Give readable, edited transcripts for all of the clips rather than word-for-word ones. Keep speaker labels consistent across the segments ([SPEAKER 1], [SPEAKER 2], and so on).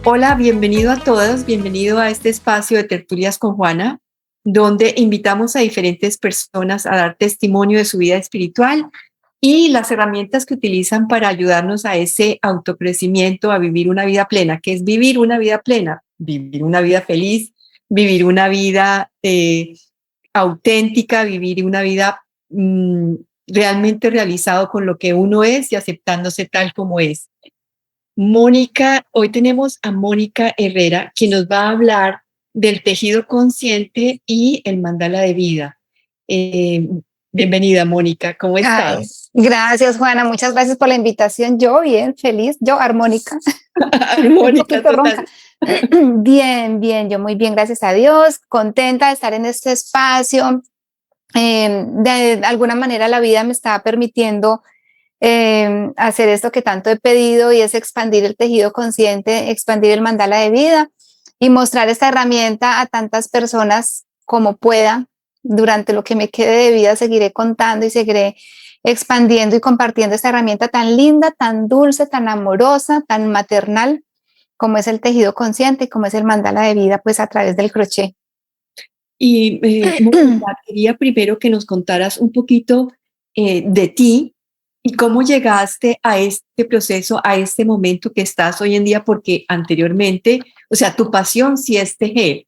[SPEAKER 1] Hola, bienvenido a todos, bienvenido a este espacio de Tertulias con Juana, donde invitamos a diferentes personas a dar testimonio de su vida espiritual y las herramientas que utilizan para ayudarnos a ese autocrecimiento, a vivir una vida plena. ¿Qué es vivir una vida plena? Vivir una vida feliz, vivir una vida auténtica, vivir una vida realmente realizado con lo que uno es y aceptándose tal como es. Mónica, hoy tenemos a Mónica Herrera, quien nos va a hablar del tejido consciente y el mandala de vida. Eh, Bienvenida, Mónica, ¿cómo
[SPEAKER 2] Ay,
[SPEAKER 1] estás?
[SPEAKER 2] gracias, Juana. Muchas gracias por la invitación. Yo bien, feliz. Yo armónica, un
[SPEAKER 1] Mónica,
[SPEAKER 2] poquito ronca.
[SPEAKER 1] total.
[SPEAKER 2] Bien, bien, yo muy bien, gracias a Dios. Contenta de estar en este espacio. De alguna manera la vida me está permitiendo hacer esto que tanto he pedido y es expandir el tejido consciente, expandir el mandala de vida y mostrar esta herramienta a tantas personas como pueda. Durante lo que me quede de vida seguiré contando y seguiré expandiendo y compartiendo esta herramienta tan linda, tan dulce, tan amorosa, tan maternal como es el tejido consciente y como es el mandala de vida, pues a través del crochet.
[SPEAKER 1] Y Mónica, quería primero que nos contaras un poquito de ti y cómo llegaste a este proceso, a este momento que estás hoy en día, porque anteriormente, o sea, tu pasión sí es tejer,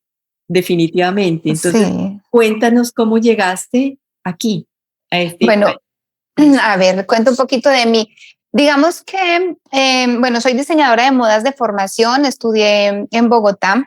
[SPEAKER 1] definitivamente. Entonces,
[SPEAKER 2] Sí,
[SPEAKER 1] cuéntanos cómo llegaste aquí, a este.
[SPEAKER 2] bueno, a ver, cuento un poquito de mí. Digamos que, bueno, soy diseñadora de modas de formación, estudié en Bogotá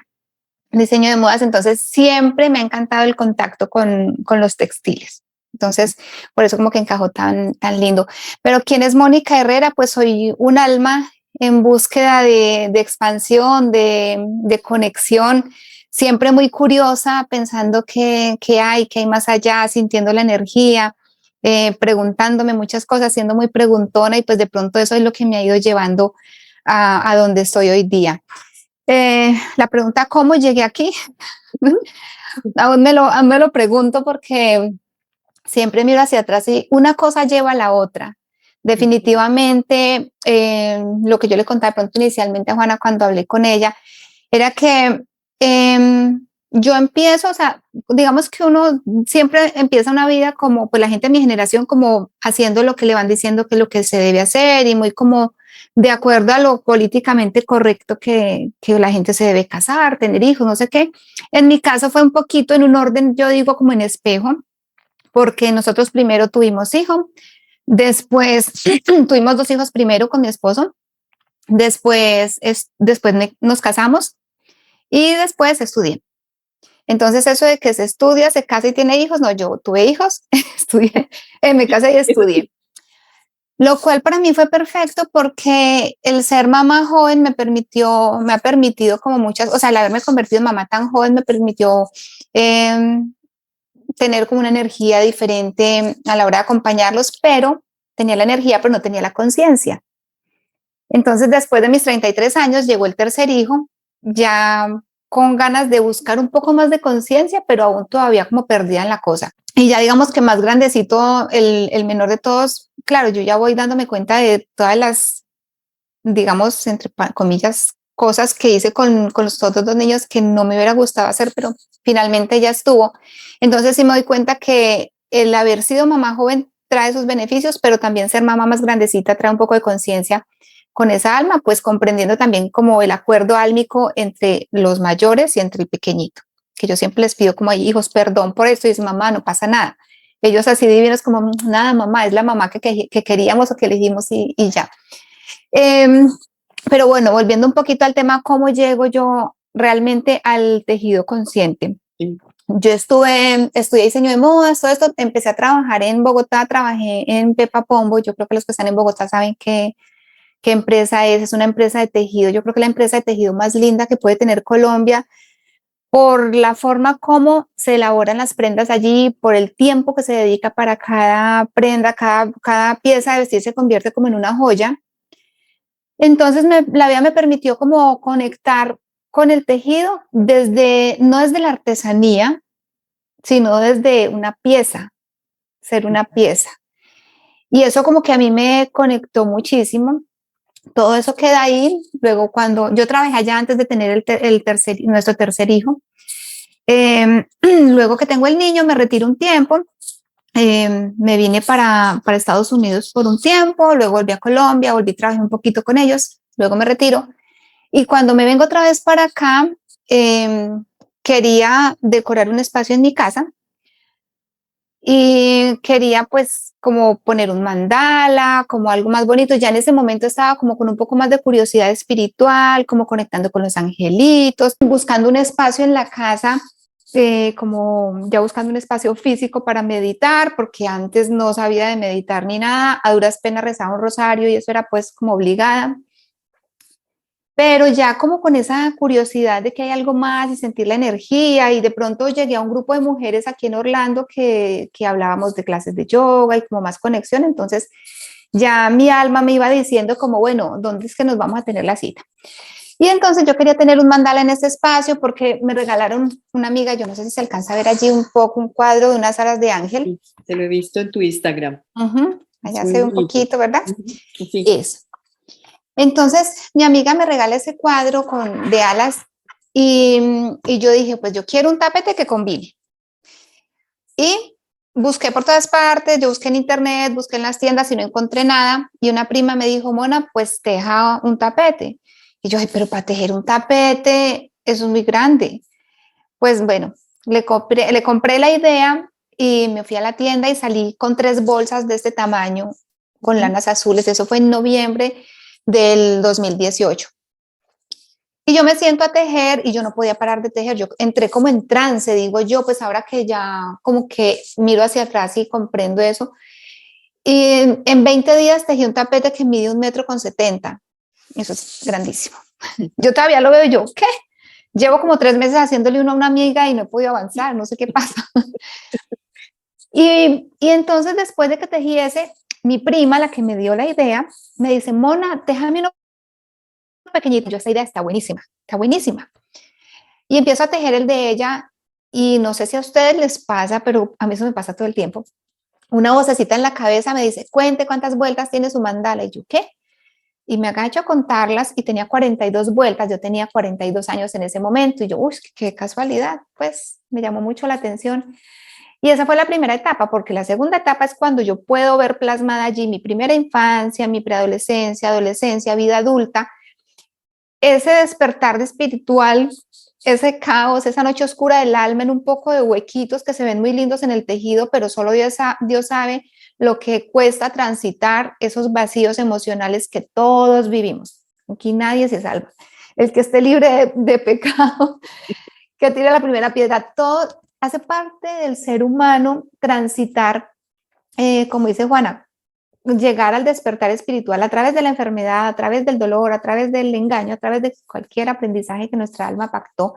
[SPEAKER 2] diseño de modas, entonces siempre me ha encantado el contacto con los textiles. Entonces, por eso como que encajó tan lindo. Pero ¿quién es Mónica Herrera? Pues soy un alma en búsqueda de expansión, de conexión, siempre muy curiosa, pensando qué hay más allá, sintiendo la energía, preguntándome muchas cosas, siendo muy preguntona y pues de pronto eso es lo que me ha ido llevando a donde estoy hoy día. La pregunta, ¿cómo llegué aquí? Aún me lo pregunto porque siempre miro hacia atrás y una cosa lleva a la otra. Definitivamente, lo que yo le contaba de pronto inicialmente a Juana cuando hablé con ella, era que yo empiezo, o sea, digamos que uno siempre empieza una vida como, pues la gente de mi generación, como haciendo lo que le van diciendo que es lo que se debe hacer y muy como de acuerdo a lo políticamente correcto que la gente se debe casar, tener hijos, no sé qué. En mi caso fue un poquito en un orden, yo digo como en espejo, porque nosotros primero tuvimos hijo, después tuvimos dos hijos primero con mi esposo, después nos casamos y después estudié. Entonces eso de que se estudia, se casa y tiene hijos, no, yo tuve hijos, estudié, me casé y
[SPEAKER 1] Eso sí.
[SPEAKER 2] estudié. Lo cual para mí fue perfecto porque el ser mamá joven me ha permitido como muchas, o sea, el haberme convertido en mamá tan joven me permitió eh, tener como una energía diferente a la hora de acompañarlos, pero tenía la energía, pero no tenía la conciencia. Entonces, después de mis 33 años, llegó el tercer hijo, ya con ganas de buscar un poco más de conciencia, pero aún todavía como perdida en la cosa. Y ya digamos que más grandecito, el menor de todos, claro, yo ya voy dándome cuenta de todas las, digamos, entre comillas, cosas que hice con los otros dos niños que no me hubiera gustado hacer, pero finalmente ya estuvo. Entonces sí me doy cuenta que el haber sido mamá joven trae sus beneficios, pero también ser mamá más grandecita trae un poco de conciencia con esa alma, pues comprendiendo también como el acuerdo álmico entre los mayores y entre el pequeñito, que yo siempre les pido como, hijos, perdón por esto, y dice, mamá, no pasa nada. Ellos así divinos como, nada, mamá, es la mamá que queríamos o que elegimos y ya. Eh, pero bueno, volviendo un poquito al tema, ¿cómo llego yo realmente al tejido consciente?
[SPEAKER 1] Sí.
[SPEAKER 2] Yo estudié diseño de modas, todo esto, empecé a trabajar en Bogotá, trabajé en Pepa Pombo, yo creo que los que están en Bogotá saben qué empresa es una empresa de tejido, yo creo que la empresa de tejido más linda que puede tener Colombia, por la forma como se elaboran las prendas allí, por el tiempo que se dedica para cada prenda, cada pieza de vestir se convierte como en una joya. Entonces la vida me permitió como conectar con el tejido no desde la artesanía, sino desde una pieza, ser una pieza. Y eso como que a mí me conectó muchísimo. todo eso queda ahí. Luego cuando yo trabajé allá antes de tener nuestro tercer hijo, luego que tengo el niño me retiro un tiempo, me vine para Estados Unidos por un tiempo, luego volví a Colombia, volví a trabajar un poquito con ellos, luego me retiro. Y cuando me vengo otra vez para acá, quería decorar un espacio en mi casa y quería pues como poner un mandala, como algo más bonito. Ya en ese momento estaba como con un poco más de curiosidad espiritual, como conectando con los angelitos, buscando un espacio en la casa, como ya buscando un espacio físico para meditar, porque antes no sabía de meditar ni nada, a duras penas rezaba un rosario y eso era pues como obligada. Pero ya como con esa curiosidad de que hay algo más y sentir la energía, y de pronto llegué a un grupo de mujeres aquí en Orlando que hablábamos de clases de yoga y como más conexión, entonces ya mi alma me iba diciendo como, bueno, ¿dónde es que nos vamos a tener la cita? Y entonces yo quería tener un mandala en ese espacio porque me regalaron una amiga, yo no sé si se alcanza a ver allí un poco, un cuadro de unas alas de ángel.
[SPEAKER 1] Sí, te lo he visto en tu Instagram.
[SPEAKER 2] Allá se ve un poquito, ¿verdad?
[SPEAKER 1] Sí.
[SPEAKER 2] Eso. Entonces, mi amiga me regala ese cuadro de alas y yo dije, pues yo quiero un tapete que combine. Y busqué por todas partes, yo busqué en internet, busqué en las tiendas y no encontré nada. Y una prima me dijo, Mona, pues teja un tapete. Y yo, ay, pero para tejer un tapete, eso es muy grande. Pues bueno, le compré la idea y me fui a la tienda y salí con 3 bolsas de este tamaño, con lanas azules. Eso fue en noviembre del 2018. Y yo me siento a tejer y yo no podía parar de tejer. Yo entré como en trance, digo yo, pues ahora que ya como que miro hacia atrás y comprendo eso. Y en 20 días tejí un tapete que mide 1,70 m. Eso es grandísimo. Yo todavía lo veo y yo, ¿qué? Llevo como 3 meses haciéndole uno a una amiga y no he podido avanzar, no sé qué pasa. Y entonces después de que tejí ese, mi prima, la que me dio la idea, me dice, Mona, déjame uno pequeñito. Yo, esa idea está buenísima, está buenísima. Y empiezo a tejer el de ella y no sé si a ustedes les pasa, pero a mí eso me pasa todo el tiempo. Una vocecita en la cabeza me dice, cuente cuántas vueltas tiene su mandala. Y yo, ¿qué? Y me agacho a contarlas y tenía 42 vueltas. Yo tenía 42 años en ese momento y yo, uy, qué casualidad. Pues me llamó mucho la atención. Y esa fue la primera etapa, porque la segunda etapa es cuando yo puedo ver plasmada allí mi primera infancia, mi preadolescencia, adolescencia, vida adulta, ese despertar de espiritual, ese caos, esa noche oscura del alma en un poco de huequitos que se ven muy lindos en el tejido, pero solo Dios sabe lo que cuesta transitar esos vacíos emocionales que todos vivimos. Aquí nadie se salva. El que esté libre de pecado, que tire la primera piedra. Todo hace parte del ser humano transitar, como dice Juana, llegar al despertar espiritual a través de la enfermedad, a través del dolor, a través del engaño, a través de cualquier aprendizaje que nuestra alma pactó.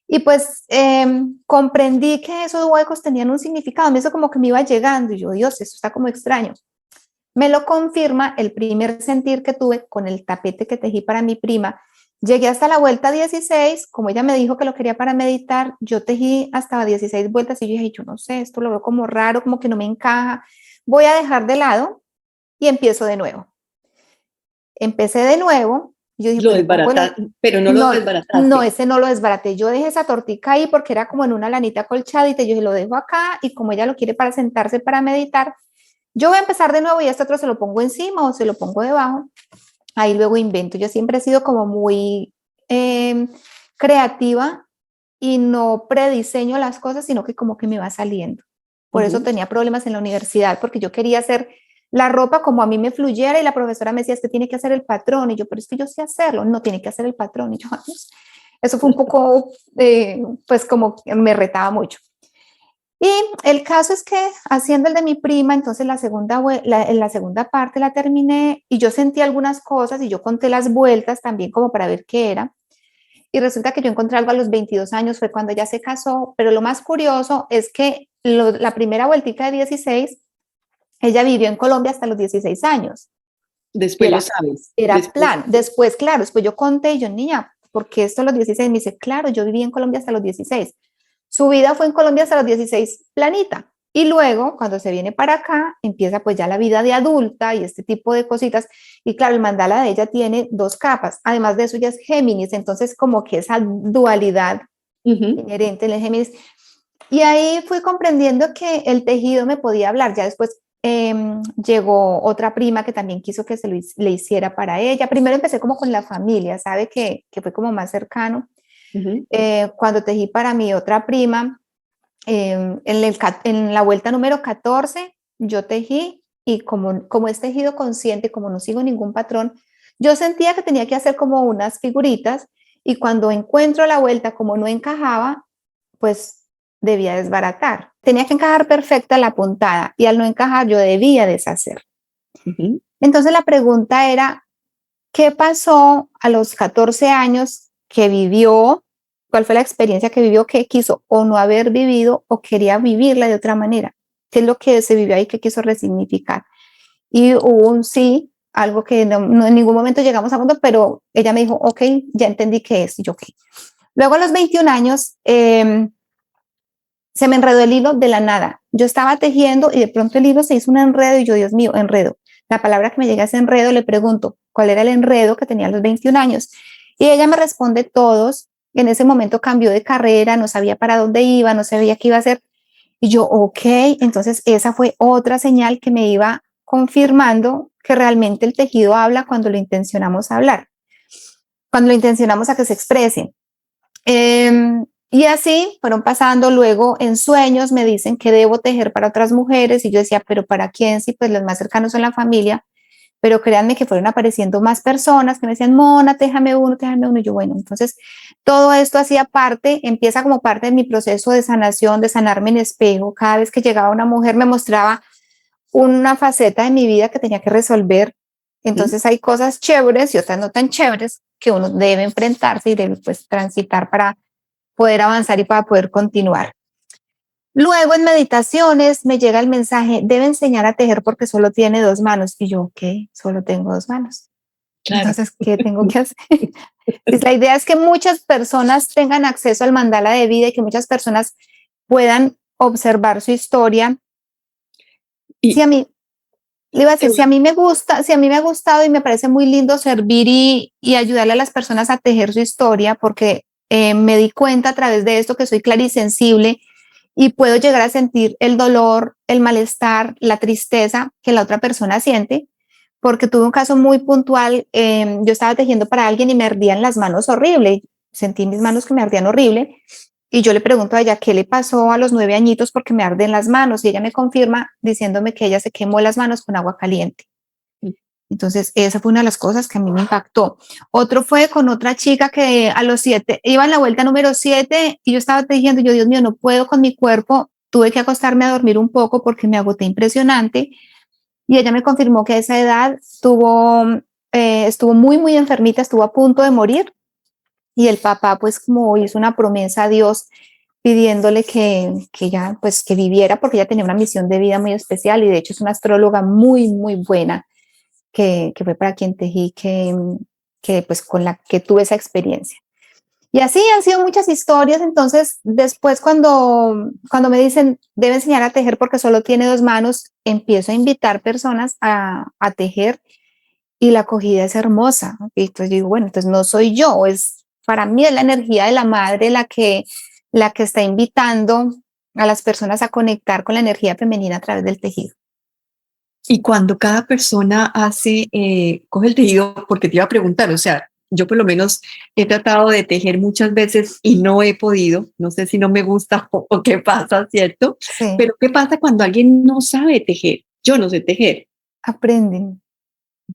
[SPEAKER 2] Y pues comprendí que esos huecos tenían un significado. A mí eso como que me iba llegando y yo, Dios, eso está como extraño. Me lo confirma el primer sentir que tuve con el tapete que tejí para mi prima. Llegué hasta la vuelta 16, como ella me dijo que lo quería para meditar, yo tejí hasta 16 vueltas y yo dije, yo no sé, esto lo veo como raro, como que no me encaja, voy a dejar de lado y empiezo de nuevo. Empecé de nuevo. Yo dije,
[SPEAKER 1] lo desbarataste, pero no lo desbarataste.
[SPEAKER 2] No, ese no lo desbaraté. Yo dejé esa tortica ahí porque era como en una lanita colchadita. Yo dije, lo dejo acá y como ella lo quiere para sentarse para meditar, yo voy a empezar de nuevo y este otro se lo pongo encima o se lo pongo debajo. Ahí luego invento. Yo siempre he sido como muy creativa y no prediseño las cosas, sino que como que me va saliendo. Por eso tenía problemas en la universidad, porque yo quería hacer la ropa como a mí me fluyera y la profesora me decía, es que tiene que hacer el patrón. Y yo, pero es que yo sé hacerlo. No, tiene que hacer el patrón. Y yo, eso fue un poco, pues como me retaba mucho. Y el caso es que haciendo el de mi prima, entonces la segunda parte la terminé y yo sentí algunas cosas y yo conté las vueltas también como para ver qué era. Y resulta que yo encontré algo a los 22 años, fue cuando ella se casó, pero lo más curioso es que la primera vueltica de 16, ella vivió en Colombia hasta los 16 años.
[SPEAKER 1] Después lo sabes.
[SPEAKER 2] Era plan. Después, claro, después yo conté y yo, niña, ¿por qué esto a los 16? Me dice, claro, yo viví en Colombia hasta los 16. Su vida fue en Colombia hasta los 16 planita. Y luego, cuando se viene para acá, empieza pues ya la vida de adulta y este tipo de cositas. Y claro, el mandala de ella tiene 2 capas. Además de eso, ya es Géminis, entonces como que esa dualidad inherente en el Géminis. Y ahí fui comprendiendo que el tejido me podía hablar. Ya después llegó otra prima que también quiso que le hiciera para ella. Primero empecé como con la familia, ¿sabe? Que fue como más cercano. Cuando tejí para mi otra prima, en la vuelta número 14, yo tejí y como es tejido consciente, como no sigo ningún patrón, yo sentía que tenía que hacer como unas figuritas y cuando encuentro la vuelta, como no encajaba, pues debía desbaratar. Tenía que encajar perfecta la puntada y al no encajar yo debía deshacer. Entonces la pregunta era, ¿qué pasó a los 14 años que vivió? ¿Cuál fue la experiencia que vivió que quiso o no haber vivido o quería vivirla de otra manera? ¿Qué es lo que se vivió ahí que quiso resignificar? Y hubo un sí, algo que no en ningún momento llegamos a fondo, pero ella me dijo, ok, ya entendí qué es. Y yo, ok. Luego a los 21 años se me enredó el hilo de la nada. Yo estaba tejiendo y de pronto el hilo se hizo un enredo y yo, Dios mío, enredo. La palabra que me llega es enredo, le pregunto, ¿cuál era el enredo que tenía a los 21 años? Y ella me responde todos. En ese momento cambió de carrera, no sabía para dónde iba, no sabía qué iba a hacer. Y yo, ok, entonces esa fue otra señal que me iba confirmando que realmente el tejido habla cuando lo intencionamos hablar, cuando lo intencionamos a que se exprese. Y así fueron pasando, luego en sueños me dicen que debo tejer para otras mujeres y yo decía, pero ¿para quién? Si pues los más cercanos son la familia, pero créanme que fueron apareciendo más personas que me decían, Mona, téjame uno, y yo, bueno, entonces todo esto hacía parte, empieza como parte de mi proceso de sanación, de sanarme en espejo. Cada vez que llegaba una mujer me mostraba una faceta de mi vida que tenía que resolver. Entonces hay cosas chéveres y otras no tan chéveres que uno debe enfrentarse y debe pues transitar para poder avanzar y para poder continuar. Luego en meditaciones me llega el mensaje, debe enseñar a tejer porque solo tiene 2 manos. Y yo, ¿qué? Solo tengo 2 manos.
[SPEAKER 1] Claro.
[SPEAKER 2] Entonces, ¿qué tengo que hacer? Pues la idea es que muchas personas tengan acceso al mandala de vida y que muchas personas puedan observar su historia.
[SPEAKER 1] Y,
[SPEAKER 2] Si a mí, le iba a decir, si a mí me gusta, si a mí me ha gustado y me parece muy lindo servir y ayudarle a las personas a tejer su historia, porque me di cuenta a través de esto que soy clarisensible y puedo llegar a sentir el dolor, el malestar, la tristeza que la otra persona siente, porque tuve un caso muy puntual, yo estaba tejiendo para alguien y me ardían las manos horrible, sentí mis manos que me ardían horrible, y yo le pregunto a ella, ¿qué le pasó a los 9 añitos porque me arden las manos? Y ella me confirma diciéndome que ella se quemó las manos con agua caliente. Entonces, esa fue una de las cosas que a mí me impactó. Otro fue con otra chica que a los 7, iba en la vuelta número 7 y yo estaba tejiendo y yo, Dios mío, no puedo con mi cuerpo. Tuve que acostarme a dormir un poco porque me agoté impresionante. Y ella me confirmó que a esa edad estuvo muy, muy enfermita, estuvo a punto de morir. Y el papá, pues, como hizo una promesa a Dios pidiéndole que ella, pues, que viviera porque ella tenía una misión de vida muy especial y de hecho es una astróloga muy, muy buena que fue para quien tejí, que pues con la que tuve esa experiencia. Y así han sido muchas historias, entonces después cuando me dicen, debe enseñar a tejer porque solo tiene 2 manos, empiezo a invitar personas a tejer y la acogida es hermosa. Y entonces digo, bueno, entonces no soy yo, para mí es la energía de la madre la que está invitando a las personas a conectar con la energía femenina a través del tejido.
[SPEAKER 1] y cuando cada persona coge el tejido, porque te iba a preguntar, o sea, yo por lo menos he tratado de tejer muchas veces y no he podido, no sé si no me gusta o qué pasa, ¿cierto?
[SPEAKER 2] Sí,
[SPEAKER 1] Pero ¿qué pasa cuando alguien no sabe tejer? Yo no sé tejer.
[SPEAKER 2] aprenden.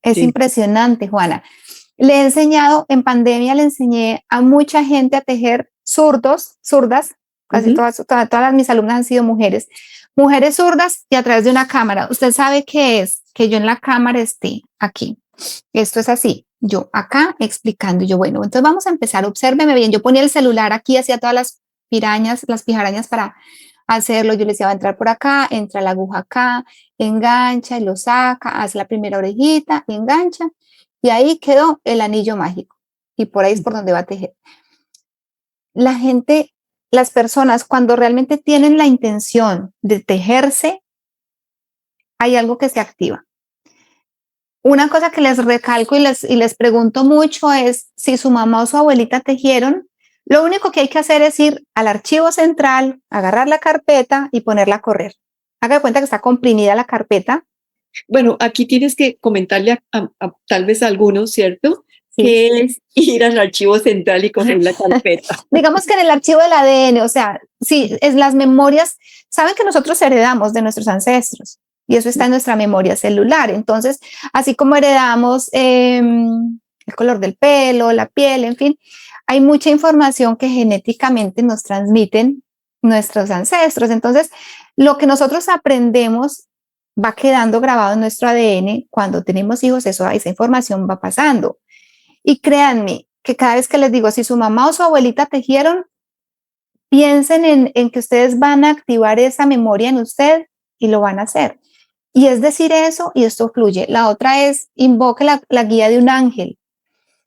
[SPEAKER 2] Es
[SPEAKER 1] Sí.
[SPEAKER 2] impresionante, Juana. Le he enseñado, en pandemia le enseñé a mucha gente a tejer zurdas, casi todas mis alumnas han sido mujeres zurdas y a través de una cámara. Usted sabe qué es, que yo en la cámara esté aquí. Esto es así, yo acá explicando, yo, bueno, entonces vamos a empezar, obsérveme bien, yo ponía el celular aquí, hacía todas las pijarañas para hacerlo, yo le decía, va a entrar por acá, entra la aguja acá, engancha y lo saca, hace la primera orejita, engancha, y ahí quedó el anillo mágico, y por ahí es por donde va a tejer. La gente las personas cuando realmente tienen la intención de tejerse, hay algo que se activa. Una cosa que les recalco y les pregunto mucho es si su mamá o su abuelita tejieron, lo único que hay que hacer es ir al archivo central, agarrar la carpeta y ponerla a correr. Haga de cuenta que está comprimida la carpeta.
[SPEAKER 1] Bueno, aquí tienes que comentarle a tal vez a algunos, ¿cierto?
[SPEAKER 2] Sí.
[SPEAKER 1] Que es ir al archivo central y coger la carpeta.
[SPEAKER 2] Digamos que en el archivo del ADN, o sea, sí, es las memorias, saben que nosotros heredamos de nuestros ancestros y eso está en nuestra memoria celular. Entonces, así como heredamos el color del pelo, la piel, en fin, hay mucha información que genéticamente nos transmiten nuestros ancestros. Entonces, lo que nosotros aprendemos va quedando grabado en nuestro ADN. Cuando tenemos hijos, esa información va pasando. Y créanme que cada vez que les digo, si su mamá o su abuelita tejieron, piensen en que ustedes van a activar esa memoria en usted y lo van a hacer. Y es decir eso y esto fluye. La otra es invoque la guía de un ángel.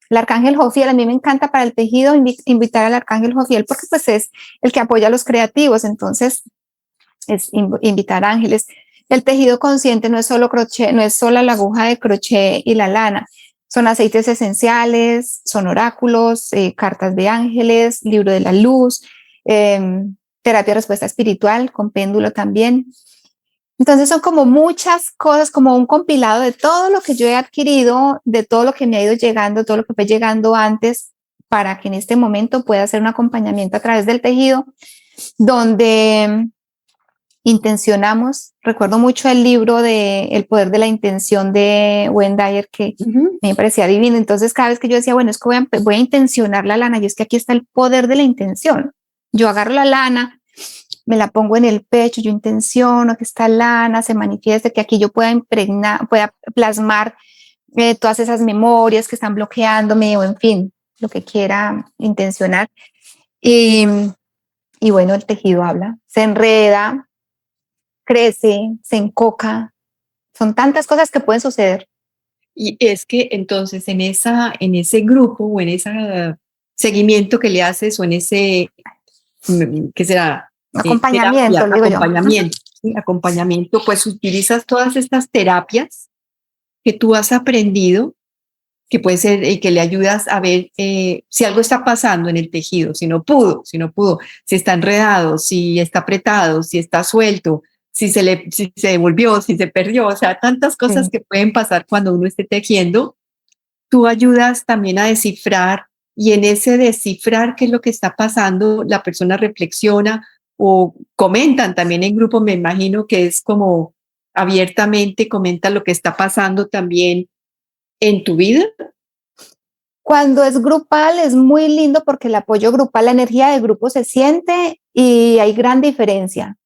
[SPEAKER 2] El arcángel Jofiel, a mí me encanta para el tejido invitar al arcángel Jofiel porque pues es el que apoya a los creativos, entonces es invitar ángeles. El tejido consciente no es solo crochet, no es solo la aguja de crochet y la lana, son aceites esenciales, son oráculos, cartas de ángeles, libro de la luz, terapia de respuesta espiritual con péndulo también. Entonces son como muchas cosas, como un compilado de todo lo que yo he adquirido, de todo lo que me ha ido llegando, todo lo que fue llegando antes, para que en este momento pueda hacer un acompañamiento a través del tejido, donde intencionamos. Recuerdo mucho el libro de El poder de la intención de Wayne Dyer, que me parecía divino. Entonces cada vez que yo decía, bueno, es que voy a intencionar la lana, y es que aquí está el poder de la intención. Yo agarro la lana, me la pongo en el pecho, yo intenciono que esta lana se manifieste, que aquí yo pueda impregnar, pueda plasmar todas esas memorias que están bloqueándome o en fin, lo que quiera intencionar. Y bueno, el tejido habla, se enreda, crece, se encoca. Son tantas cosas que pueden suceder.
[SPEAKER 1] Y es que entonces en ese grupo o en ese seguimiento que le haces o en ese, ¿qué será?
[SPEAKER 2] Acompañamiento,
[SPEAKER 1] Terapia,
[SPEAKER 2] le digo yo.
[SPEAKER 1] acompañamiento, ¿sí? Acompañamiento, pues utilizas todas estas terapias que tú has aprendido, que puede ser y que le ayudas a ver si algo está pasando en el tejido, si no pudo, si está enredado, si está apretado, si está suelto, si si se devolvió, si se perdió, o sea, tantas cosas que pueden pasar cuando uno esté tejiendo. Tú ayudas también a descifrar y en ese descifrar qué es lo que está pasando, la persona reflexiona o comentan también en grupo, me imagino que es como abiertamente comenta lo que está pasando también en tu vida.
[SPEAKER 2] Cuando es grupal es muy lindo porque el apoyo grupal, la energía del grupo se siente y hay gran diferencia.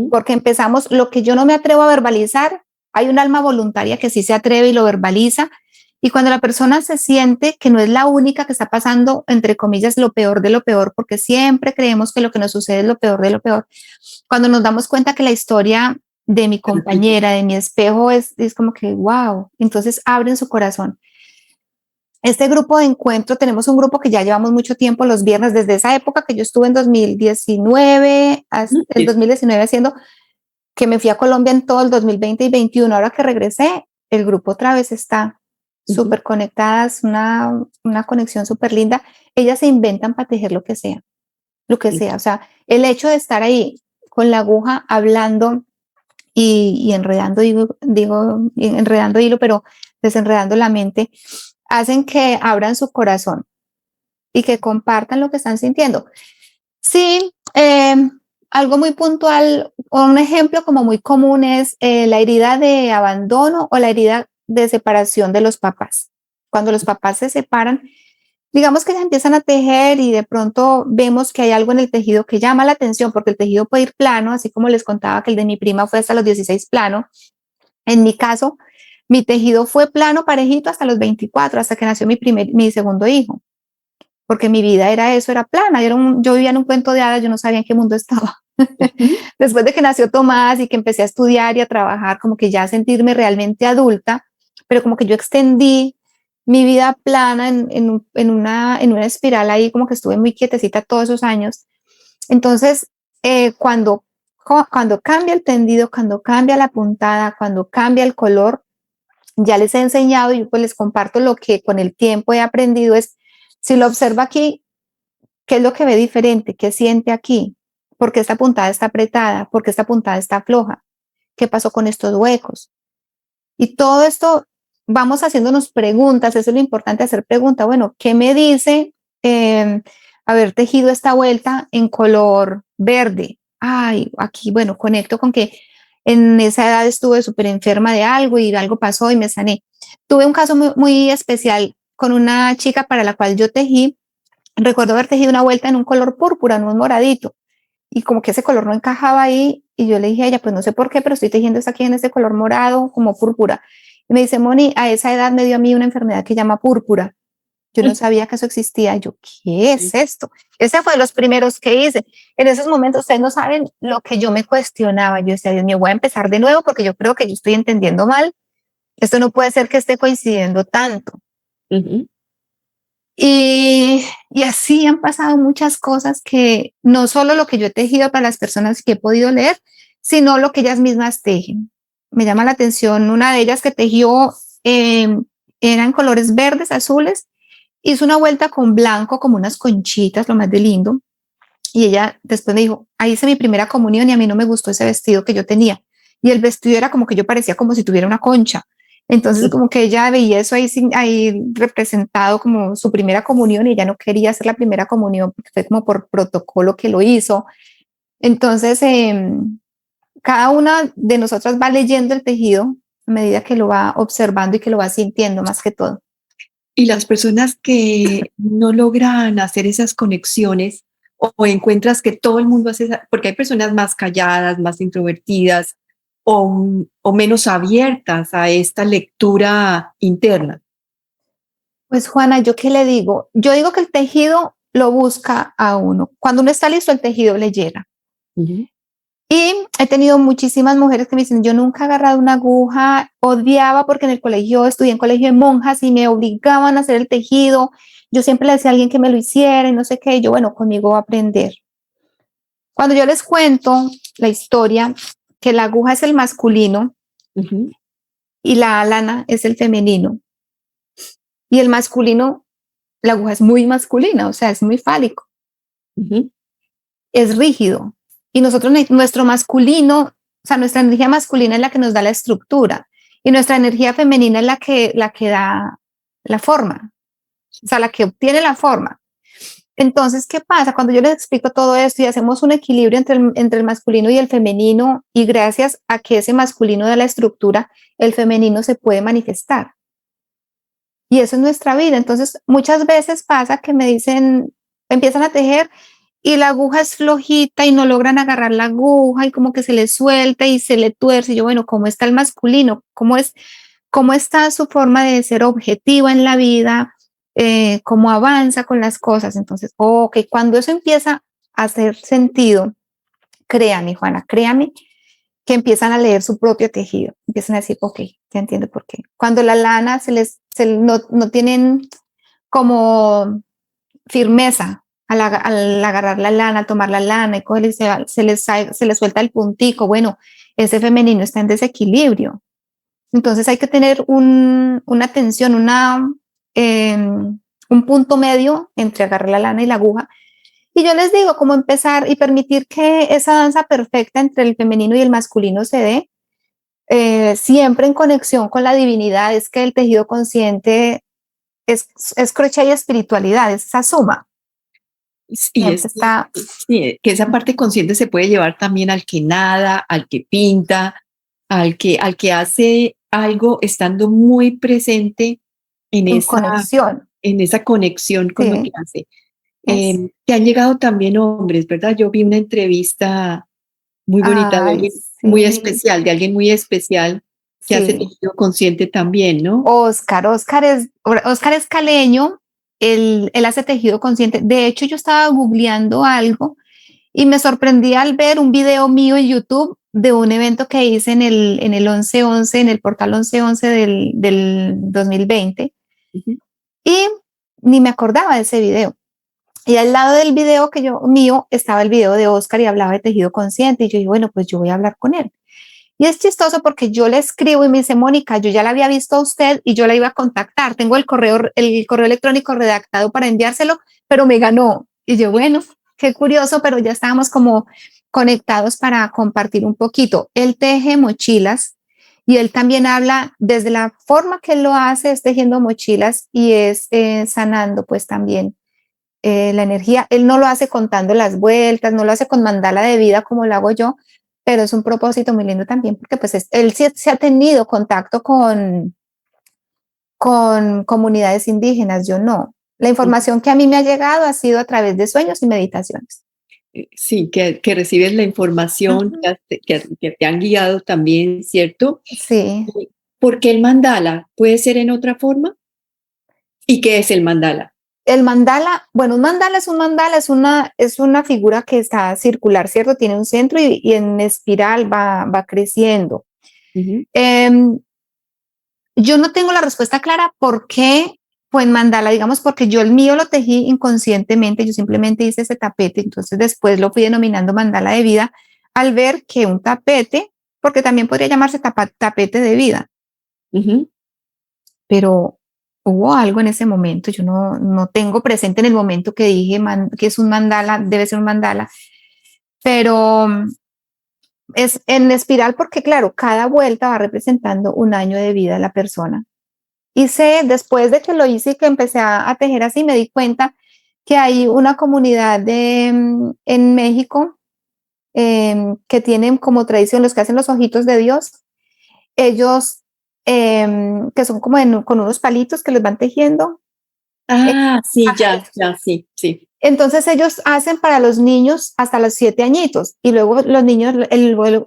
[SPEAKER 2] Porque empezamos, lo que yo no me atrevo a verbalizar, hay un alma voluntaria que sí se atreve y lo verbaliza. Y cuando la persona se siente que no es la única que está pasando, entre comillas, lo peor de lo peor, porque siempre creemos que lo que nos sucede es lo peor de lo peor, cuando nos damos cuenta que la historia de mi compañera, de mi espejo, es como que, wow, entonces abren su corazón. Este grupo de encuentro, tenemos un grupo que ya llevamos mucho tiempo los viernes, desde esa época que yo estuve en 2019, hasta el 2019 haciendo, que me fui a Colombia en todo el 2020 y 2021, ahora que regresé, el grupo otra vez está súper conectadas, una conexión súper linda. Ellas se inventan para tejer lo que sea, o sea, el hecho de estar ahí con la aguja hablando y enredando, enredando hilo, pero desenredando la mente, hacen que abran su corazón y que compartan lo que están sintiendo. Sí, algo muy puntual, o un ejemplo como muy común es la herida de abandono o la herida de separación de los papás. Cuando los papás se separan, digamos que ya empiezan a tejer y de pronto vemos que hay algo en el tejido que llama la atención, porque el tejido puede ir plano, así como les contaba que el de mi prima fue hasta los 16 plano. En mi caso, mi tejido fue plano, parejito, hasta los 24, hasta que nació mi segundo hijo, porque mi vida era eso, era plana. Yo vivía en un cuento de hadas, yo no sabía en qué mundo estaba. Después de que nació Tomás y que empecé a estudiar y a trabajar, como que ya sentirme realmente adulta, pero como que yo extendí mi vida plana en una espiral ahí, como que estuve muy quietecita todos esos años. Entonces, cuando cambia el tendido, cuando cambia la puntada, cuando cambia el color, ya les he enseñado y pues les comparto lo que con el tiempo he aprendido es, si lo observa aquí, ¿qué es lo que ve diferente? ¿Qué siente aquí? ¿Por qué esta puntada está apretada? ¿Por qué esta puntada está floja? ¿Qué pasó con estos huecos? Y todo esto vamos haciéndonos preguntas, eso es lo importante, hacer preguntas. Bueno, ¿qué me dice haber tejido esta vuelta en color verde? Ay, aquí, bueno, conecto con que en esa edad estuve súper enferma de algo y algo pasó y me sané. Tuve un caso muy especial con una chica para la cual yo tejí. Recuerdo haber tejido una vuelta en un color púrpura, en un moradito, y como que ese color no encajaba ahí, y yo le dije a ella, pues no sé por qué, pero estoy tejiendo esto aquí en este color morado, como púrpura. Y me dice, Moni, a esa edad me dio a mí una enfermedad que se llama púrpura. Yo no sabía que eso existía. Yo, ¿qué es esto? Ese fue de los primeros que hice. En esos momentos, ustedes no saben lo que yo me cuestionaba. Yo decía, Dios mío, voy a empezar de nuevo porque yo creo que yo estoy entendiendo mal. Esto no puede ser que esté coincidiendo tanto.
[SPEAKER 1] Ujú.
[SPEAKER 2] Y así han pasado muchas cosas que no solo lo que yo he tejido para las personas que he podido leer, sino lo que ellas mismas tejen. Me llama la atención una de ellas que tejió, eran colores verdes, azules, hizo una vuelta con blanco, como unas conchitas, lo más de lindo. Y ella después me dijo, ahí hice mi primera comunión y a mí no me gustó ese vestido que yo tenía. Y el vestido era como que yo parecía como si tuviera una concha. Entonces como que ella veía eso ahí representado como su primera comunión y ella no quería hacer la primera comunión porque fue como por protocolo que lo hizo. Entonces cada una de nosotras va leyendo el tejido a medida que lo va observando y que lo va sintiendo más que todo.
[SPEAKER 1] Y las personas que no logran hacer esas conexiones o encuentras que todo el mundo hace porque hay personas más calladas, más introvertidas o menos abiertas a esta lectura interna.
[SPEAKER 2] Pues Juana, ¿yo qué le digo? Yo digo que el tejido lo busca a uno. Cuando uno está listo, el tejido le llega.
[SPEAKER 1] Ujú.
[SPEAKER 2] Y he tenido muchísimas mujeres que me dicen, yo nunca he agarrado una aguja, odiaba porque en el colegio, estudié en colegio de monjas y me obligaban a hacer el tejido. Yo siempre le decía a alguien que me lo hiciera y no sé qué. Y yo, bueno, conmigo va a aprender. Cuando yo les cuento la historia, que la aguja es el masculino
[SPEAKER 1] Ujú.
[SPEAKER 2] y la lana es el femenino. Y el masculino, la aguja es muy masculina, o sea, es muy fálico.
[SPEAKER 1] Ujú.
[SPEAKER 2] Es rígido. Y nosotros, nuestro masculino, o sea, nuestra energía masculina es la que nos da la estructura y nuestra energía femenina es la que da la forma, o sea, la que obtiene la forma. Entonces, ¿qué pasa? Cuando yo les explico todo esto y hacemos un equilibrio entre el masculino y el femenino, y gracias a que ese masculino da la estructura, el femenino se puede manifestar. Y eso es nuestra vida. Entonces, muchas veces pasa que me dicen, empiezan a tejer y la aguja es flojita y no logran agarrar la aguja y como que se le suelta y se le tuerce. Y yo, bueno, ¿cómo está el masculino? ¿Cómo está su forma de ser objetiva en la vida? ¿Cómo avanza con las cosas? Entonces, ok, cuando eso empieza a hacer sentido, créame, Juana, créame que empiezan a leer su propio tejido, empiezan a decir, ok, ya entiendo por qué. Cuando la lana no tienen como firmeza al agarrar la lana, al tomar la lana y se les suelta el puntico, bueno, ese femenino está en desequilibrio. Entonces hay que tener una tensión, un punto medio entre agarrar la lana y la aguja. Y yo les digo cómo empezar y permitir que esa danza perfecta entre el femenino y el masculino se dé, siempre en conexión con la divinidad. Es que el tejido consciente es crochet y espiritualidad, es esa suma.
[SPEAKER 1] Y
[SPEAKER 2] Siempre está.
[SPEAKER 1] sí, que esa parte consciente se puede llevar también al que nada, al que pinta, al que hace algo estando muy presente en
[SPEAKER 2] En
[SPEAKER 1] esa,
[SPEAKER 2] conexión.
[SPEAKER 1] en esa conexión con lo que
[SPEAKER 2] Sí,
[SPEAKER 1] hace.
[SPEAKER 2] es.
[SPEAKER 1] Que han llegado también hombres, ¿verdad? Yo vi una entrevista muy bonita de
[SPEAKER 2] Ay,
[SPEAKER 1] alguien muy
[SPEAKER 2] sí,
[SPEAKER 1] especial, de alguien muy especial que hace
[SPEAKER 2] sí.
[SPEAKER 1] tejido consciente también, ¿no?
[SPEAKER 2] Oscar es caleño, él hace tejido consciente. De hecho, yo estaba googleando algo y me sorprendí al ver un video mío en YouTube de un evento que hice en el 11/11, en el portal 11/11 del 2020,
[SPEAKER 1] Ujú.
[SPEAKER 2] y ni me acordaba de ese video. Y al lado del video mío estaba el video de Oscar y hablaba de tejido consciente. Y yo dije, bueno, pues yo voy a hablar con él. Y es chistoso porque yo le escribo y me dice, Mónica, yo ya la había visto a usted y yo la iba a contactar. Tengo el correo electrónico redactado para enviárselo, pero me ganó. Y yo, bueno, qué curioso, pero ya estábamos como conectados para compartir un poquito. Él teje mochilas y él también habla desde la forma que él lo hace, es tejiendo mochilas y es sanando pues también la energía. Él no lo hace contando las vueltas, no lo hace con mandala de vida como lo hago yo, pero es un propósito muy lindo también porque pues él sí se ha tenido contacto con comunidades indígenas, yo no. La información que a mí me ha llegado ha sido a través de sueños y meditaciones.
[SPEAKER 1] Sí, que recibes la información,
[SPEAKER 2] Ujú.
[SPEAKER 1] que te han guiado también, ¿cierto?
[SPEAKER 2] Sí.
[SPEAKER 1] ¿Por qué el mandala? ¿Puede ser en otra forma? ¿Y qué es el mandala?
[SPEAKER 2] El mandala, bueno, un mandala es un mandala, es una figura que está circular, ¿cierto? Tiene un centro y en espiral va creciendo.
[SPEAKER 1] Ujú.
[SPEAKER 2] Yo no tengo la respuesta clara por qué fue en mandala, digamos, porque yo el mío lo tejí inconscientemente, yo simplemente hice ese tapete, entonces después lo fui denominando mandala de vida al ver que un tapete, porque también podría llamarse tapete de vida,
[SPEAKER 1] Ujú.
[SPEAKER 2] pero hubo algo en ese momento, yo no tengo presente en el momento que dije que es un mandala, debe ser un mandala, pero es en espiral porque claro, cada vuelta va representando un año de vida de la persona. Hice, después de que lo hice y que empecé a tejer así, me di cuenta que hay una comunidad en México que tienen como tradición los que hacen los ojitos de Dios. Ellos, que son como con unos palitos que les van tejiendo. eh,
[SPEAKER 1] Ah, sí,
[SPEAKER 2] ajá.
[SPEAKER 1] ya, sí, sí.
[SPEAKER 2] Entonces ellos hacen para los niños hasta los 7 añitos y luego los niños,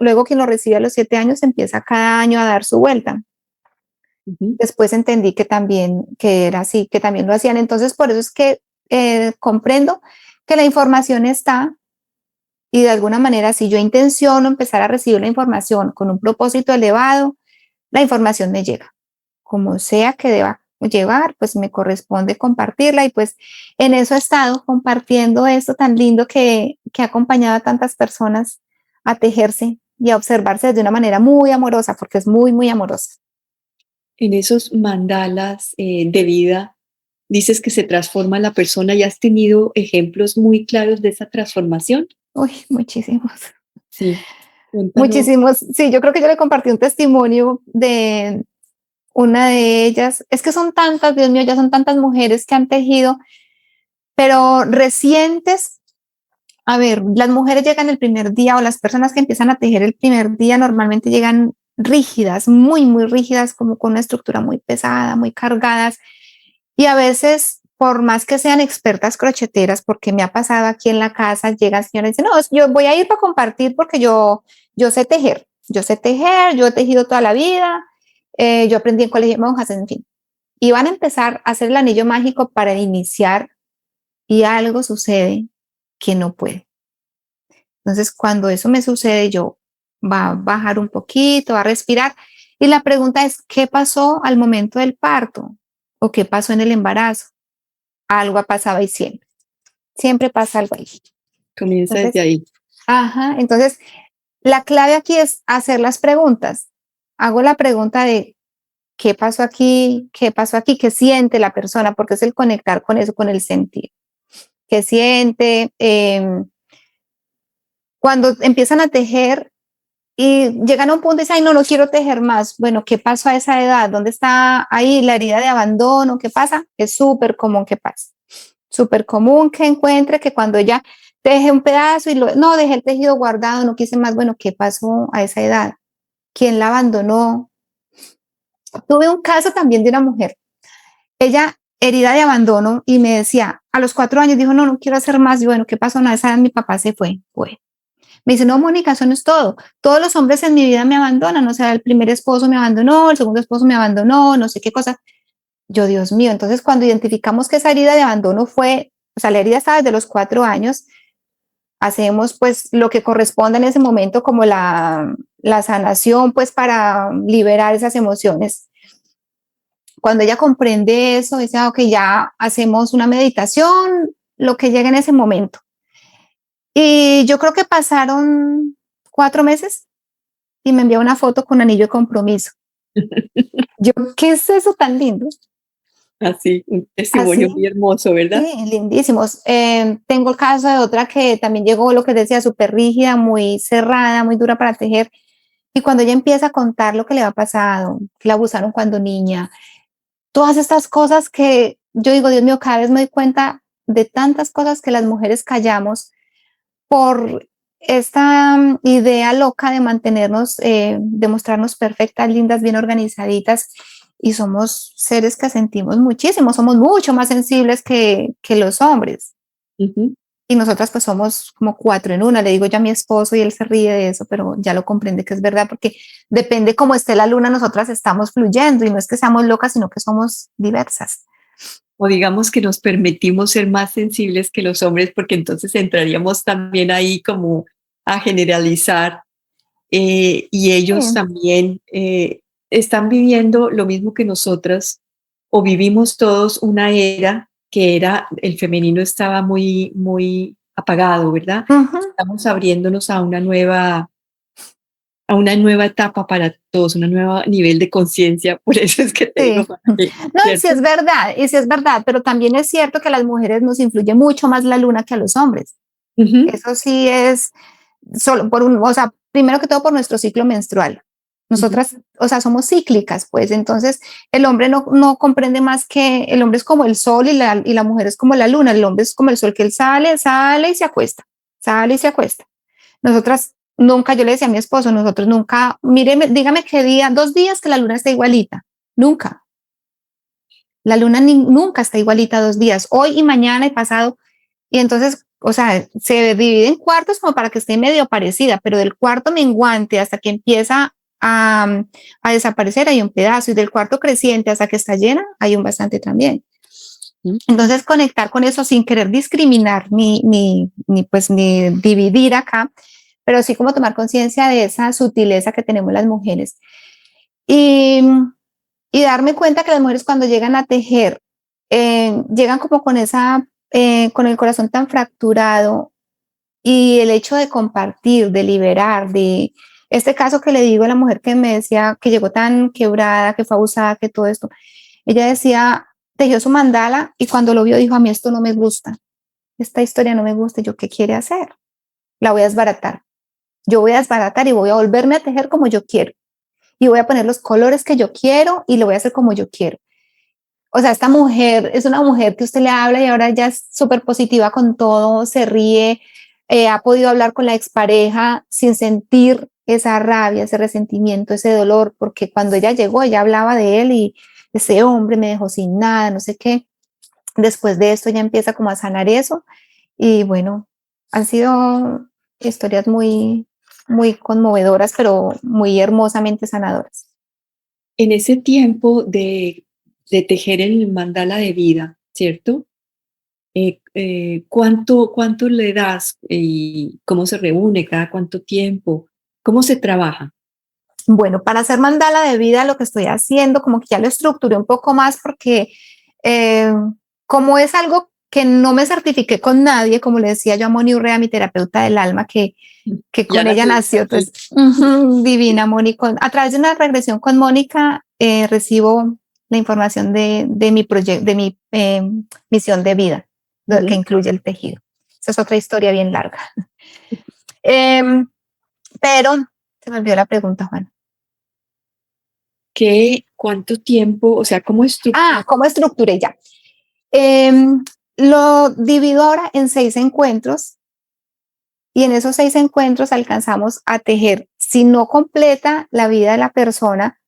[SPEAKER 2] luego quien lo recibe a los 7 años empieza cada año a dar su vuelta.
[SPEAKER 1] Ujú.
[SPEAKER 2] Después entendí que también, que era así, que también lo hacían. Entonces, por eso es que comprendo que la información está y de alguna manera, si yo intenciono empezar a recibir la información con un propósito elevado, la información me llega. Como sea que deba llevar, pues me corresponde compartirla y pues en eso he estado compartiendo esto tan lindo que ha acompañado a tantas personas a tejerse y a observarse de una manera muy amorosa, porque es muy, muy amorosa.
[SPEAKER 1] En esos mandalas de vida, dices que se transforma la persona y has tenido ejemplos muy claros de esa transformación.
[SPEAKER 2] Uy, muchísimos.
[SPEAKER 1] Sí, cuéntanos.
[SPEAKER 2] Muchísimos. Sí, yo creo que yo le compartí un testimonio de una de ellas. Es que son tantas, Dios mío, ya son tantas mujeres que han tejido, pero recientes. A ver, las mujeres llegan el primer día o las personas que empiezan a tejer el primer día normalmente llegan rígidas, muy, muy rígidas, como con una estructura muy pesada, muy cargadas. Y a veces, por más que sean expertas crocheteras, porque me ha pasado aquí en la casa, llegan señoras y dicen, no, yo voy a ir para compartir porque yo sé tejer, yo he tejido toda la vida, yo aprendí en colegio de monjas, en fin. Y van a empezar a hacer el anillo mágico para iniciar y algo sucede que no puede. Entonces, cuando eso me sucede, yo va a bajar un poquito, va a respirar. Y la pregunta es, ¿qué pasó al momento del parto? ¿O qué pasó en el embarazo? Algo ha pasado ahí siempre. Siempre pasa algo ahí.
[SPEAKER 1] Comienza desde
[SPEAKER 2] Entonces,
[SPEAKER 1] ahí.
[SPEAKER 2] ajá, entonces la clave aquí es hacer las preguntas. Hago la pregunta de qué pasó aquí, qué pasó aquí, qué siente la persona, porque es el conectar con eso, con el sentir. ¿Qué siente? Cuando empiezan a tejer y llegan a un punto y dicen, ay, no, no quiero tejer más. Bueno, ¿qué pasó a esa edad? ¿Dónde está ahí la herida de abandono? ¿Qué pasa? Es súper común que pase. Súper común que encuentre que cuando ella teje un pedazo y no, dejé el tejido guardado, no quise más. Bueno, ¿qué pasó a esa edad? ¿Quién la abandonó? Tuve un caso también de una mujer. Ella herida de abandono y me decía, a los 4 años dijo, no, no quiero hacer más. Y bueno, ¿qué pasó? A esa edad mi papá se fue. Bueno, me dice, no, Mónica, eso no es todo. Todos los hombres en mi vida me abandonan. O sea, el primer esposo me abandonó, el segundo esposo me abandonó, no sé qué cosa. Yo, Dios mío, entonces cuando identificamos que esa herida de abandono fue, o sea, la herida estaba desde los 4 años, hacemos pues lo que corresponde en ese momento como la sanación pues para liberar esas emociones. Cuando ella comprende eso, dice, ah, ok, ya hacemos una meditación, lo que llega en ese momento. Y yo creo que pasaron 4 meses y me envió una foto con anillo de compromiso. Yo, ¿qué es eso tan lindo?
[SPEAKER 1] Así, un testimonio
[SPEAKER 2] Así,
[SPEAKER 1] muy hermoso, ¿verdad?
[SPEAKER 2] sí, lindísimos. Tengo el caso de otra que también llegó, lo que decía, súper rígida, muy cerrada, muy dura para tejer. Y cuando ella empieza a contar lo que le ha pasado, que la abusaron cuando niña, todas estas cosas que yo digo, Dios mío, cada vez me doy cuenta de tantas cosas que las mujeres callamos por esta idea loca de mantenernos, de mostrarnos perfectas, lindas, bien organizaditas, y somos seres que sentimos muchísimo, somos mucho más sensibles que los hombres.
[SPEAKER 1] Ujú.
[SPEAKER 2] Y nosotras pues somos como 4 en una, le digo yo a mi esposo y él se ríe de eso, pero ya lo comprende que es verdad, porque depende cómo esté la luna, nosotras estamos fluyendo y no es que seamos locas, sino que somos diversas.
[SPEAKER 1] O digamos que nos permitimos ser más sensibles que los hombres, porque entonces entraríamos también ahí como a generalizar, y ellos
[SPEAKER 2] Sí.
[SPEAKER 1] también están viviendo lo mismo que nosotras, o vivimos todos una era que era el femenino estaba muy, muy apagado, ¿verdad?
[SPEAKER 2] Uh-huh.
[SPEAKER 1] Estamos abriéndonos a una nueva etapa para todos, un nuevo nivel de conciencia. Por eso es que te digo,
[SPEAKER 2] Sí. No, y sí
[SPEAKER 1] ¿cierto?
[SPEAKER 2] es verdad, y sí es verdad, pero también es cierto que a las mujeres nos influye mucho más la luna que a los hombres.
[SPEAKER 1] Ujú,
[SPEAKER 2] Eso sí es solo por o sea, primero que todo por nuestro ciclo menstrual.
[SPEAKER 1] ujú.
[SPEAKER 2] Nosotras, o sea, somos cíclicas, pues entonces el hombre no comprende más que el hombre es como el sol y la mujer es como la luna. El hombre es como el sol que él sale y se acuesta, sale y se acuesta. Nosotras nunca, yo le decía a mi esposo, nosotros nunca, míreme, dígame qué día, 2 días que la luna está igualita, nunca. La luna nunca está igualita 2 días, hoy y mañana y pasado. Y entonces, o sea, se divide en cuartos como para que esté medio parecida, pero del cuarto menguante hasta que empieza a desaparecer hay un pedazo, y del cuarto creciente hasta que está llena hay un bastante también. Entonces, conectar con eso sin querer discriminar ni dividir acá, pero sí como tomar conciencia de esa sutileza que tenemos las mujeres. Y, y darme cuenta que las mujeres cuando llegan a tejer, llegan como con el corazón tan fracturado, y el hecho de compartir, de liberar, de este caso que le digo a la mujer que me decía que llegó tan quebrada, que fue abusada, que todo esto, ella decía, tejió su mandala y cuando lo vio dijo, a mí esto no me gusta, esta historia no me gusta. ¿Yo qué quiere hacer? La voy a desbaratar. Yo voy a desbaratar y voy a volverme a tejer como yo quiero. Y voy a poner los colores que yo quiero y lo voy a hacer como yo quiero. O sea, esta mujer es una mujer que usted le habla y ahora ya es súper positiva con todo, se ríe, ha podido hablar con la expareja sin sentir esa rabia, ese resentimiento, ese dolor, porque cuando ella llegó, ella hablaba de él y ese hombre me dejó sin nada, no sé qué. Después de esto ya empieza como a sanar eso y bueno, han sido historias muy, muy conmovedoras, pero muy hermosamente sanadoras.
[SPEAKER 1] En ese tiempo de tejer el mandala de vida, ¿cierto? ¿Cuánto le das y cómo se reúne, cada cuánto tiempo? ¿Cómo se trabaja?
[SPEAKER 2] Bueno, para hacer mandala de vida, lo que estoy haciendo, como que ya lo estructuré un poco más porque eh, como es algo que no me certifiqué con nadie, como le decía yo a Moni Urrea, mi terapeuta del alma, que
[SPEAKER 1] Ya
[SPEAKER 2] con
[SPEAKER 1] la
[SPEAKER 2] ella
[SPEAKER 1] tuviste
[SPEAKER 2] nació,
[SPEAKER 1] aquí.
[SPEAKER 2] pues, divina Moni. A través de una regresión con Mónica, recibo la información de mi proyecto, de mi misión de vida, que
[SPEAKER 1] Ujú.
[SPEAKER 2] incluye el tejido. Esa es otra historia bien larga. Em, pero se me olvidó la pregunta, Juan.
[SPEAKER 1] ¿Cuánto tiempo? O sea, ¿cómo estructura?
[SPEAKER 2] ¿Cómo estructuré ya? Lo divido ahora en 6 encuentros y en esos 6 encuentros alcanzamos a tejer, si no completa la vida de la persona,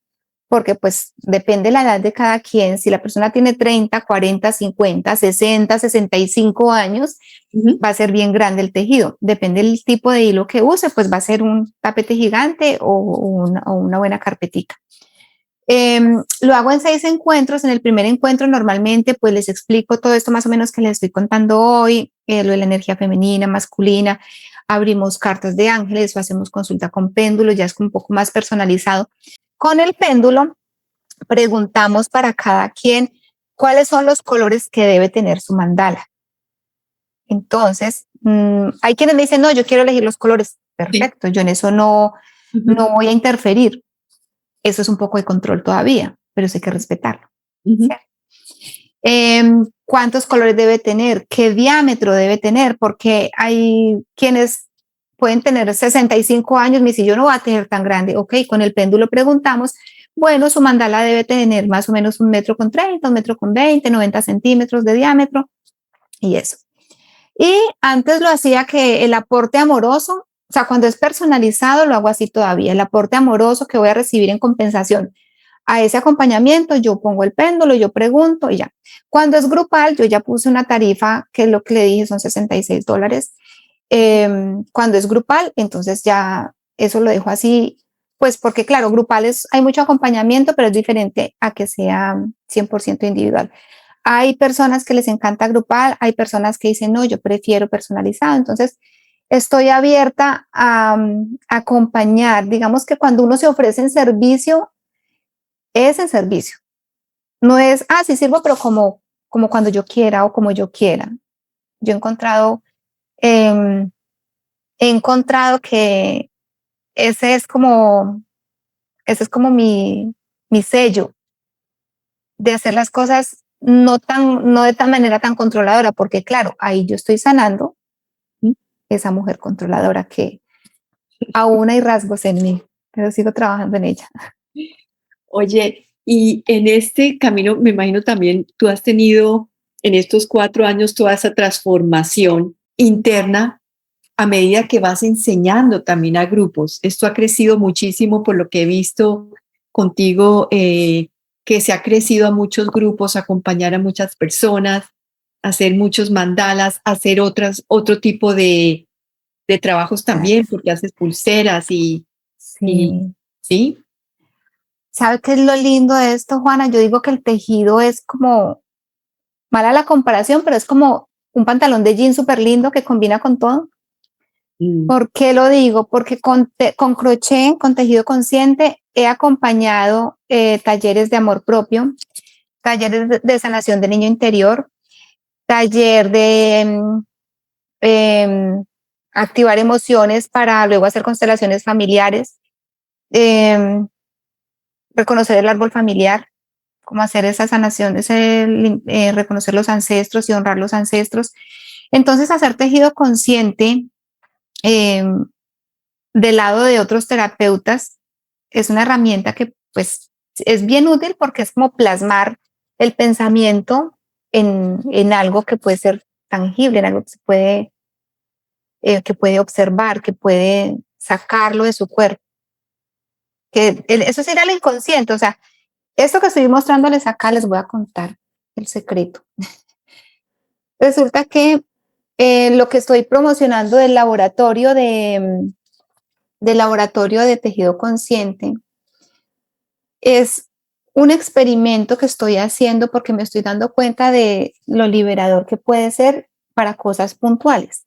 [SPEAKER 2] porque pues depende de la edad de cada quien, si la persona tiene 30, 40, 50, 60, 65 años,
[SPEAKER 1] Ujú.
[SPEAKER 2] va a ser bien grande el tejido. Depende del tipo de hilo que use, pues va a ser un tapete gigante o una buena carpetica. Lo hago en 6 encuentros. En el primer encuentro normalmente pues les explico todo esto más o menos que les estoy contando hoy, lo de la energía femenina, masculina, abrimos cartas de ángeles o hacemos consulta con péndulo, ya es un poco más personalizado. Con el péndulo preguntamos para cada quien cuáles son los colores que debe tener su mandala. Entonces, hay quienes me dicen, no, yo quiero elegir los colores. Perfecto, yo en eso no voy a interferir. Eso es un poco de control todavía, pero eso hay que respetarlo. ¿Cuántos colores debe tener? ¿Qué diámetro debe tener? Porque hay quienes pueden tener 65 años, me dice, yo no voy a tener tan grande. Ok, con el péndulo preguntamos, bueno, su mandala debe tener más o menos 1,30 m, 1,20 m, 90 centímetros de diámetro y eso. Y antes lo hacía que el aporte amoroso, o sea, cuando es personalizado lo hago así todavía, el aporte amoroso que voy a recibir en compensación a ese acompañamiento, yo pongo el péndulo, yo pregunto y ya. Cuando es grupal, yo ya puse una tarifa, que es lo que le dije, son $66. Cuando es grupal, entonces ya eso lo dejo así, pues porque claro, grupales hay mucho acompañamiento, pero es diferente a que sea 100% individual. Hay personas que les encanta grupal, hay personas que dicen, no, yo prefiero personalizado. Entonces, estoy abierta a acompañar. Digamos que cuando uno se ofrece en servicio, es en servicio. No es, sí sirvo, pero como cuando yo quiera o como yo quiera. Yo he encontrado que ese es como, ese es como mi sello de hacer las cosas no de tan manera tan controladora, porque claro, ahí yo estoy sanando esa mujer controladora que aún hay rasgos en mí, pero sigo trabajando en ella.
[SPEAKER 1] Oye, y en este camino, me imagino también tú has tenido en estos 4 años toda esa transformación interna a medida que vas enseñando también a grupos. Esto ha crecido muchísimo por lo que he visto contigo, que se ha crecido a muchos grupos, acompañar a muchas personas, hacer muchos mandalas, hacer otro tipo de trabajos también, porque haces pulseras y
[SPEAKER 2] Sí.
[SPEAKER 1] ¿sí?
[SPEAKER 2] ¿Sabe qué es lo lindo de esto, Juana? Yo digo que el tejido es como, mala la comparación, pero es como un pantalón de jean súper lindo que combina con todo. ¿Por qué lo digo? Porque con crochet, con tejido consciente, he acompañado talleres de amor propio, talleres de sanación del niño interior, taller de activar emociones para luego hacer constelaciones familiares, reconocer el árbol familiar, cómo hacer esa sanación, reconocer los ancestros y honrar los ancestros. Entonces, hacer tejido consciente del lado de otros terapeutas es una herramienta que pues es bien útil porque es como plasmar el pensamiento en algo que puede ser tangible, en algo que puede observar, que puede sacarlo de su cuerpo. Eso sería el inconsciente, o sea, esto que estoy mostrándoles acá les voy a contar el secreto. Resulta que lo que estoy promocionando del laboratorio de tejido consciente es un experimento que estoy haciendo porque me estoy dando cuenta de lo liberador que puede ser para cosas puntuales.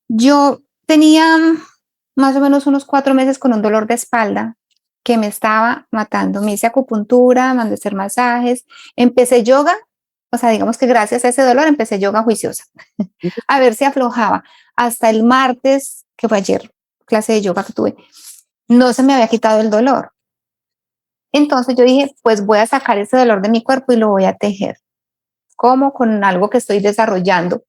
[SPEAKER 2] Yo tenía más o menos unos 4 meses con un dolor de espalda que me estaba matando. Me hice acupuntura, mandé hacer masajes, empecé yoga, o sea, digamos que gracias a ese dolor empecé yoga juiciosa, a ver si aflojaba. Hasta el martes, que fue ayer, clase de yoga que tuve, no se me había quitado el dolor. Entonces yo dije, pues voy a sacar ese dolor de mi cuerpo y lo voy a tejer. ¿Cómo? Con algo que estoy desarrollando.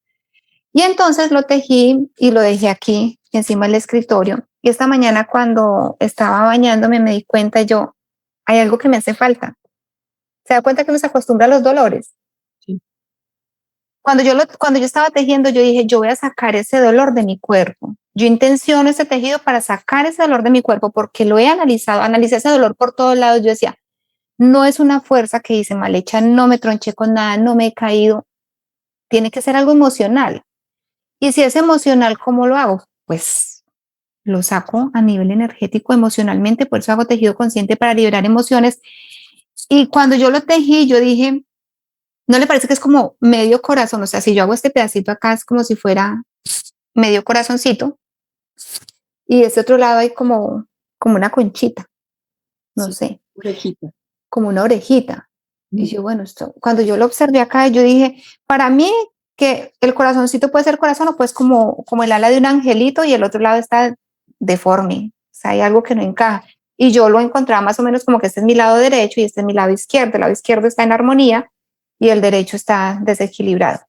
[SPEAKER 2] Y entonces lo tejí y lo dejé aquí, encima del escritorio. Y esta mañana cuando estaba bañándome me di cuenta yo, hay algo que me hace falta. ¿Se da cuenta que uno se acostumbra a los dolores?
[SPEAKER 1] Sí.
[SPEAKER 2] Cuando yo estaba tejiendo, yo dije, yo voy a sacar ese dolor de mi cuerpo. Yo intenciono ese tejido para sacar ese dolor de mi cuerpo porque lo he analizado, analicé ese dolor por todos lados. Yo decía, no es una fuerza que hice mal hecha, no me tronché con nada, no me he caído. Tiene que ser algo emocional. Y si es emocional, ¿cómo lo hago? Pues lo saco a nivel energético, emocionalmente, por eso hago tejido consciente para liberar emociones. Y cuando yo lo tejí, yo dije, ¿no le parece que es como medio corazón? O sea, si yo hago este pedacito acá es como si fuera medio corazoncito y de ese otro lado hay como una conchita, no
[SPEAKER 1] Sí,
[SPEAKER 2] sé,
[SPEAKER 1] orejita.
[SPEAKER 2] como una orejita. Y yo, bueno, cuando yo lo observé acá, yo dije, para mí que el corazoncito puede ser corazón o pues como el ala de un angelito y el otro lado está deforme, o sea, hay algo que no encaja. Y yo lo encontraba más o menos como que este es mi lado derecho y este es mi lado izquierdo. El lado izquierdo está en armonía y el derecho está desequilibrado.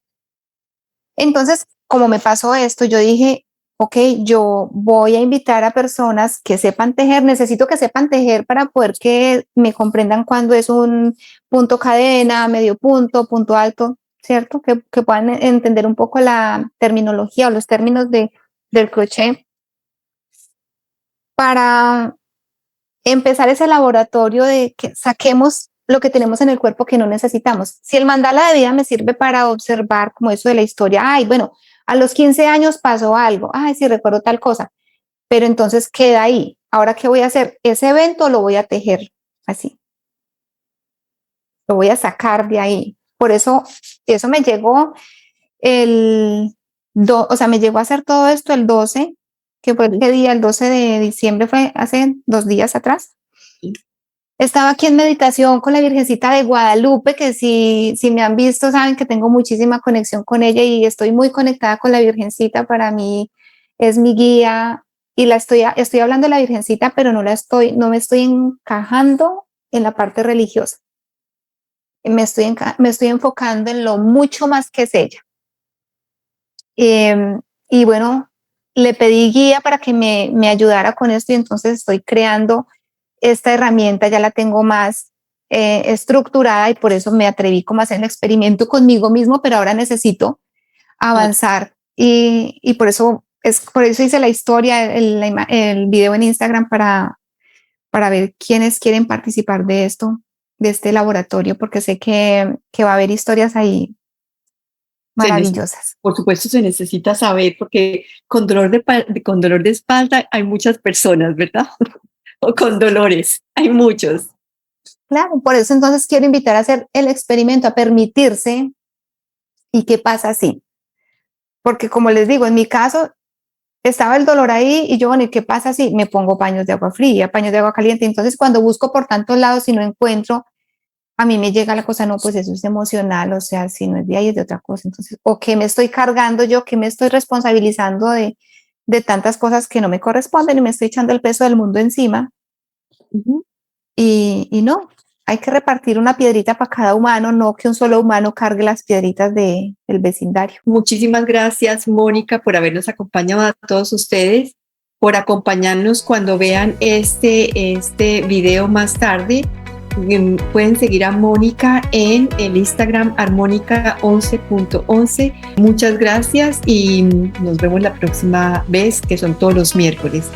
[SPEAKER 2] Entonces, como me pasó esto, yo dije, ok, yo voy a invitar a personas que sepan tejer, necesito que sepan tejer para poder que me comprendan cuándo es un punto cadena, medio punto, punto alto, ¿cierto? Que puedan entender un poco la terminología o los términos del crochet para empezar ese laboratorio de que saquemos lo que tenemos en el cuerpo que no necesitamos. Si el mandala de vida me sirve para observar como eso de la historia, ay, bueno, a los 15 años pasó algo, ay, sí recuerdo tal cosa, pero entonces queda ahí. Ahora, ¿qué voy a hacer? Ese evento lo voy a tejer así, lo voy a sacar de ahí. Por eso, eso me llegó o sea, me llegó a hacer todo esto el 12, que fue el día, el 12 de diciembre, fue hace 2 días atrás. Estaba aquí en meditación con la Virgencita de Guadalupe, que si me han visto saben que tengo muchísima conexión con ella y estoy muy conectada con la Virgencita. Para mí es mi guía y estoy hablando de la Virgencita, pero no me estoy encajando en la parte religiosa. Me estoy enfocando en lo mucho más que es ella. Y bueno, le pedí guía para que me ayudara con esto y entonces estoy creando esta herramienta, ya la tengo más estructurada y por eso me atreví como a hacer el experimento conmigo mismo, pero ahora necesito avanzar y por eso hice la historia, el video en Instagram para ver quiénes quieren participar de esto, de este laboratorio, porque sé que va a haber historias ahí maravillosas.
[SPEAKER 1] Por supuesto, se necesita saber, porque con con dolor de espalda hay muchas personas, ¿verdad? O con dolores, hay muchos.
[SPEAKER 2] Claro, por eso entonces quiero invitar a hacer el experimento, a permitirse. ¿Y qué pasa así? Porque como les digo, en mi caso estaba el dolor ahí y yo, bueno, ¿y qué pasa si me pongo paños de agua fría, paños de agua caliente? Entonces cuando busco por tantos lados y no encuentro, a mí me llega la cosa, no, pues eso es emocional, o sea, si no es de ahí es de otra cosa. Entonces, ¿o qué me estoy cargando yo? ¿Qué me estoy responsabilizando de tantas cosas que no me corresponden y me estoy echando el peso del mundo encima?
[SPEAKER 1] Ujú.
[SPEAKER 2] Y no, hay que repartir una piedrita para cada humano, no que un solo humano cargue las piedritas del vecindario.
[SPEAKER 1] Muchísimas gracias, Mónica, por habernos acompañado, a todos ustedes, por acompañarnos cuando vean este video más tarde. Pueden seguir a Mónica en el Instagram armónica11.11. Muchas gracias y nos vemos la próxima vez, que son todos los miércoles.